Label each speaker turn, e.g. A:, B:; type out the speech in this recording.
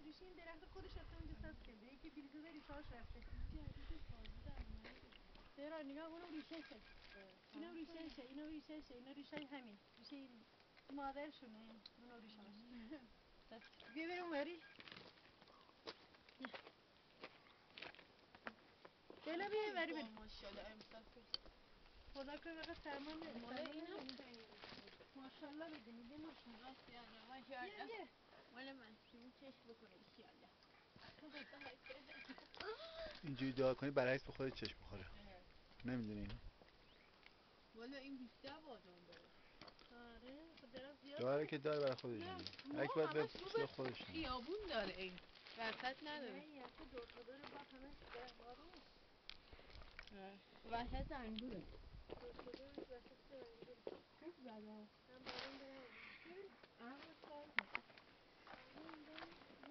A: ریشه این درخت خودش رفته اونجا ساز کرده یکی بیلگوه ریشه‌هاش رفته چرا نگاه اونم ریشهشه اینم ریشهشه اینم ریشهشه اینا ریشه همین ریشه این مادرشونه اونم ریشهاش بیا بریم اونوری بلا بیا بری بریم
B: ماشاءالله امسال
A: خدا کنه بقیه سرمان
B: مال اینم
A: ماشاءالله بدونی بیا ماشاءالله بیا
B: مال من شما چشم بکنه ایشالله
C: اینجوری دعا کنی برعکس به خودت چشم بخوره نمیدونی اینو
B: والا این بیشتر بادام داره
A: آره خود درم زیاد
C: داره که داره برای خودش هر کی باید به پول خودش
B: خیابون داره این وسط نداره
A: نه یه تو دور تا دور با همه درخت بارون
B: وسط انگوره
A: دور تا دورش وسط انگور
B: خوب زده
A: هم بارون داره